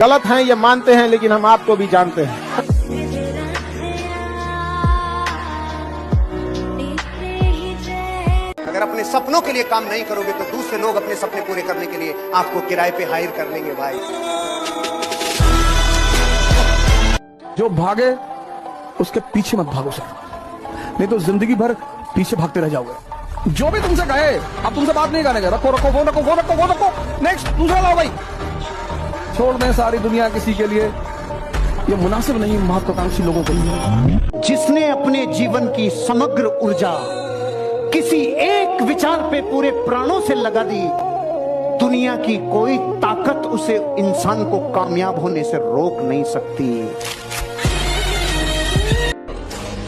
गलत हैं ये मानते हैं, लेकिन हम आपको भी जानते हैं। अगर अपने सपनों के लिए काम नहीं करोगे तो दूसरे लोग अपने सपने पूरे करने के लिए आपको किराए पे हायर कर लेंगे भाई। जो भागे उसके पीछे मत भागो सर, नहीं तो जिंदगी भर पीछे भागते रह जाओगे। जो भी तुमसे कहे, अब तुमसे बात नहीं करेंगे, रखो रखो फोन रखो, फोन रखो, फोन रखो, नेक्स्ट दूसरा लाओ भाई। छोड़ दें सारी दुनिया किसी के लिए, ये मुनासिब नहीं महत्वाकांक्षी लोगों के लिए। जिसने अपने जीवन की समग्र ऊर्जा किसी एक विचार पे पूरे प्राणों से लगा दी, दुनिया की कोई ताकत उसे इंसान को कामयाब होने से रोक नहीं सकती।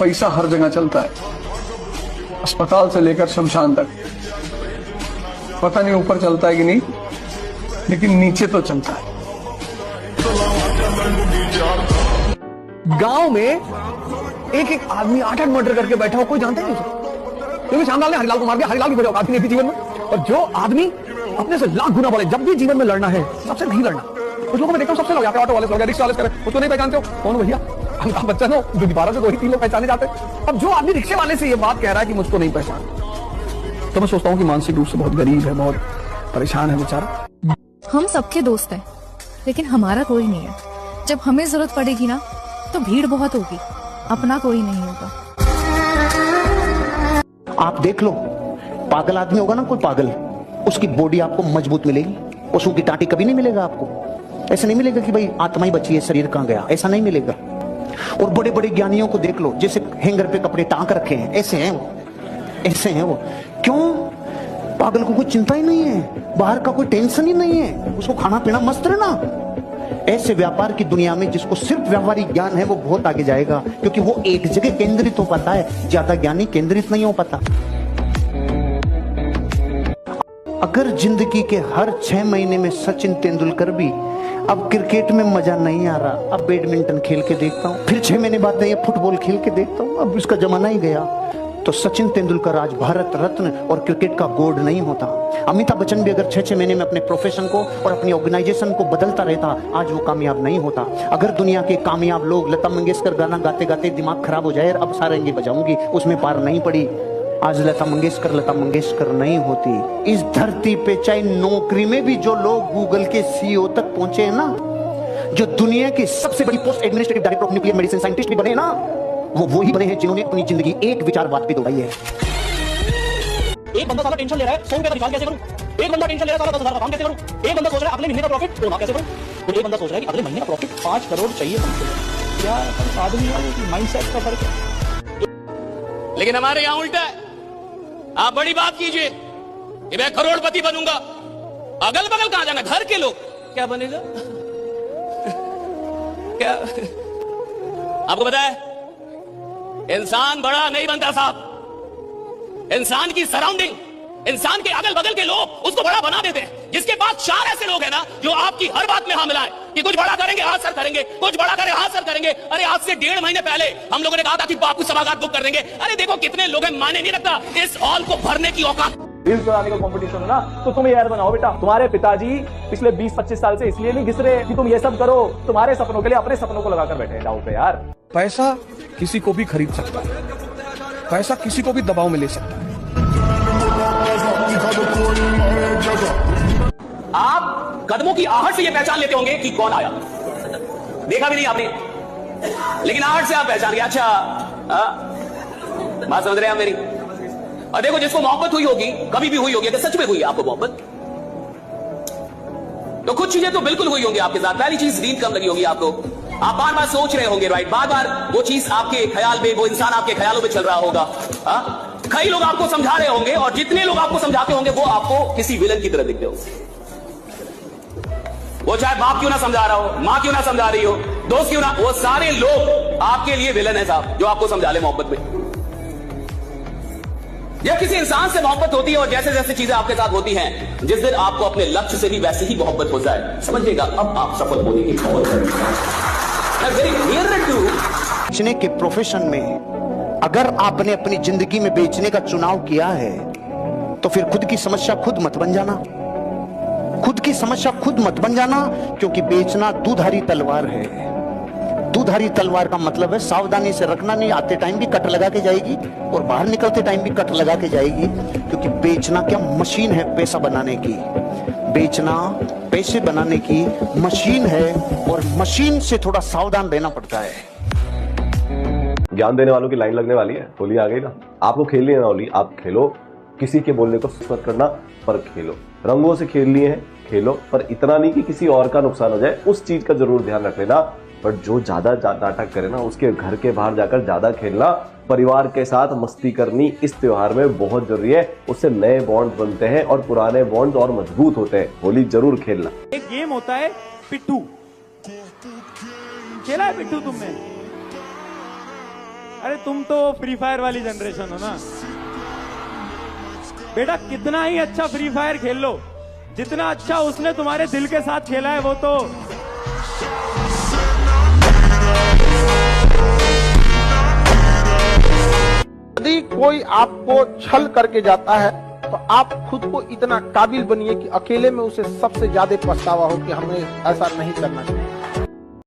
पैसा हर जगह चलता है, अस्पताल से लेकर शमशान तक। पता नहीं ऊपर चलता है कि नहीं, लेकिन नीचे तो चलता है। गांव में एक एक आदमी 8-8 मर्डर करके बैठा हो, कोई जानता नहीं उसे। क्योंकि श्यामलाल ने हरिलाल को मार दिया, हरिलाल की वजह काफी नहीं थी जीवन में। और जो आदमी अपने से लाख गुना बड़े, जब भी जीवन में लड़ना है सबसे नहीं लड़ना। कुछ लोगों में देखता हूं सबसे लोग, ऑटो वाले से, रिक्शा वाले से, उसको नहीं पहचानते हो, कौन भैया अमिताभ बच्चन हो, 12 से 2-3 लोग पहचाने जाते। अब जो आदमी रिक्शे वाले से ये बात कह रहा है कि मुझको नहीं पहचान, तो मैं सोचता हूँ कि मानसिक रूप से बहुत गरीब है, बहुत परेशान है बेचारा। हम सबके दोस्त हैं, लेकिन हमारा कोई नहीं है। जब हमें जरूरत पड़ेगी ना, तो भीड़ बहुत होगी, अपना कोई नहीं होगा। आप देख लो, पागल आदमी होगा ना कोई पागल, उसकी बॉडी आपको मजबूत मिलेगी, पशु की टाटी कभी नहीं मिलेगा आपको। ऐसा नहीं मिलेगा कि भाई आत्मा ही बची है, शरीर कहां गया, ऐसा नहीं मिलेगा। और बड़े बड़े ज्ञानियों को देख लो, जैसे हैंगर पे कपड़े टांग रखे हैं, ऐसे हैं वो, ऐसे हैं वो। क्यों? पागल को कोई चिंता ही नहीं है, बाहर का कोई टेंशन ही नहीं है, उसको खाना पीना मस्त रहना। ऐसे व्यापार की दुनिया में जिसको सिर्फ व्यावहारिक ज्ञान है वो बहुत आगे जाएगा, क्योंकि वो एक जगह केंद्रित हो पाता है, ज्यादा ज्ञानी केंद्रित नहीं हो पाता। अगर जिंदगी के हर 6 महीने में सचिन तेंदुलकर भी अब क्रिकेट में मजा नहीं आ रहा, अब बैडमिंटन खेल के देखता हूँ, फिर 6 महीने बाद ये फुटबॉल खेल के देखता हूँ, अब इसका जमाना ही गया, तो सचिन तेंदुलकर आज भारत रत्न और क्रिकेट का गॉड नहीं होता। अमिताभ बच्चन भी अगर 6-6 महीने में अपने प्रोफेशन को और अपनी ऑर्गेनाइजेशन को बदलता रहता, आज वो कामयाब नहीं होता। अगर दुनिया के कामयाब लोग, लता मंगेशकर गाना गाते गाते दिमाग खराब हो जाए, अब सारंगी बजाऊंगी, उसमें पार नहीं पड़ी, आज लता मंगेशकर नहीं होती। इस धरती पे चाहे नौकरी में भी जो लोग गूगल के सीईओ तक पहुंचे हैं ना, जो दुनिया की सबसे बड़ी post administrative director of nuclear medicine scientist भी बने ना, वो ही बने हैं जिन्होंने अपनी जिंदगी एक विचार बात पे दौड़ाई है। एक बंदा साला टेंशन ले रहा है 100 रुपए का रिचार्ज कैसे करूं, एक बंदा टेंशन ले रहा है साला 10,000 का काम कैसे करूं, एक बंदा सोच रहा है अगले महीने का प्रॉफिट तो ना कैसे करूं, तो एक बंदा सोच रहा है कि अगले महीने का प्रॉफिट 5 करोड़ चाहिए हमको। क्या आदमी है, माइंडसेट का फर्क है। लेकिन हमारे यहाँ उल्टा है। आप बड़ी बात कीजिए कि मैं करोड़पति बनूंगा, अगल बगल कहां जाना, घर के लोग क्या बनेगा क्या आपको पता है, इंसान बड़ा नहीं बनता साहब, इंसान की सराउंडिंग, इंसान के अगल बगल के लोग उसको बड़ा बना देते हैं। जिसके पास 4 ऐसे लोग हैं ना जो आपकी हर बात में हाँ मिलाएं कि कुछ बड़ा करेंगे, हाँ सर करेंगे, कुछ बड़ा करें, हाँ सर करेंगे। अरे आज से 1.5 महीने पहले हम लोगों ने कहा था कि बापू सभागार बुक कर देंगे। अरे देखो कितने लोग हैं, माने नहीं रखता इस हॉल को भरने की औकात। रील्स बनाने का कंपटीशन ना, तो तुम यार बनाओ बेटा। तुम्हारे पिताजी पिछले 20-25 साल से इसलिए नहीं घिस रहे कि तुम ये सब करो, तुम्हारे सपनों के लिए अपने सपनों को लगाकर बैठे हैं दांव पे यार। पैसा किसी को भी खरीद सकता है, पैसा किसी को भी दबाव में ले सकता है। आप कदमों की आहट से ये पहचान लेते होंगे कि कौन आया, देखा भी नहीं आपने, लेकिन आहट से आप पहचान गए। अच्छा बात समझ रहे हैं मेरी। और देखो जिसको मोहब्बत हुई होगी, कभी भी हुई होगी, अगर सच में हुई है आपको मोहब्बत, तो कुछ चीजें तो बिल्कुल हुई होंगी आपके साथ। पहली चीज, नींद कम लगी होगी आपको, आप बार बार सोच रहे होंगे, राइट, बार बार वो चीज आपके ख्याल में, वो इंसान आपके ख्यालों में चल रहा होगा। कई लोग आपको समझा रहे होंगे, और जितने लोग आपको समझाते होंगे वो आपको किसी विलन की तरह दिखते होंगे। वो चाहे बाप क्यों ना समझा रहा हो, मां क्यों ना समझा रही हो, दोस्त क्यों ना, वो सारे लोग आपके लिए विलन है साहब, जो आपको समझा ले मोहब्बत में। जब किसी इंसान से मोहब्बत होती है और जैसे जैसे चीजें आपके साथ होती हैं, जिस दिन आपको अपने लक्ष्य से भी वैसे ही मोहब्बत हो जाए, समझिएगा अब आप सफल होने की खबर बेचने के प्रोफेशन में अगर आपने अपनी जिंदगी में बेचने का चुनाव किया है, तो फिर खुद की समस्या खुद मत बन जाना। खुद खुद की समस्या खुद मत बन जाना, क्योंकि बेचना दुधारी तलवार है। दुधारी तलवार का मतलब है सावधानी से रखना, नहीं आते टाइम भी कट लगा के जाएगी और बाहर निकलते टाइम भी कट लगा के जाएगी। क्योंकि बेचना क्या मशीन है पैसा बनाने की, बेचना पैसे बनाने की मशीन है, और मशीन से थोड़ा सावधान रहना पड़ता है। ज्ञान देने वालों की लाइन लगने वाली है, होली आ गई ना। आपको खेलनी है ना होली, आप खेलो, किसी के बोलने को मत करना, पर खेलो। रंगों से खेल लिए हैं, खेलो, पर इतना नहीं कि किसी और का नुकसान हो जाए, उस चीज का जरूर ध्यान रख लेना। पर जो ज्यादा नाटक करे ना, उसके घर के बाहर जाकर ज्यादा खेलना, परिवार के साथ मस्ती करनी इस त्योहार में बहुत जरूरी है। उससे नए बॉन्ड बनते हैं और पुराने बॉन्ड और मजबूत होते हैं। होली जरूर खेलना। एक गेम होता है पिट्ठू, खेला है पिट्ठू तुमने? अरे तुम तो फ्री फायर वाली जनरेशन हो ना बेटा। कितना ही अच्छा फ्री फायर खेल लो, जितना अच्छा उसने तुम्हारे दिल के साथ खेला है वो तो यदि कोई आपको छल करके जाता है तो आप खुद को इतना काबिल बनिए कि अकेले में उसे सबसे ज्यादा पछतावा हो कि हमें ऐसा नहीं करना चाहिए।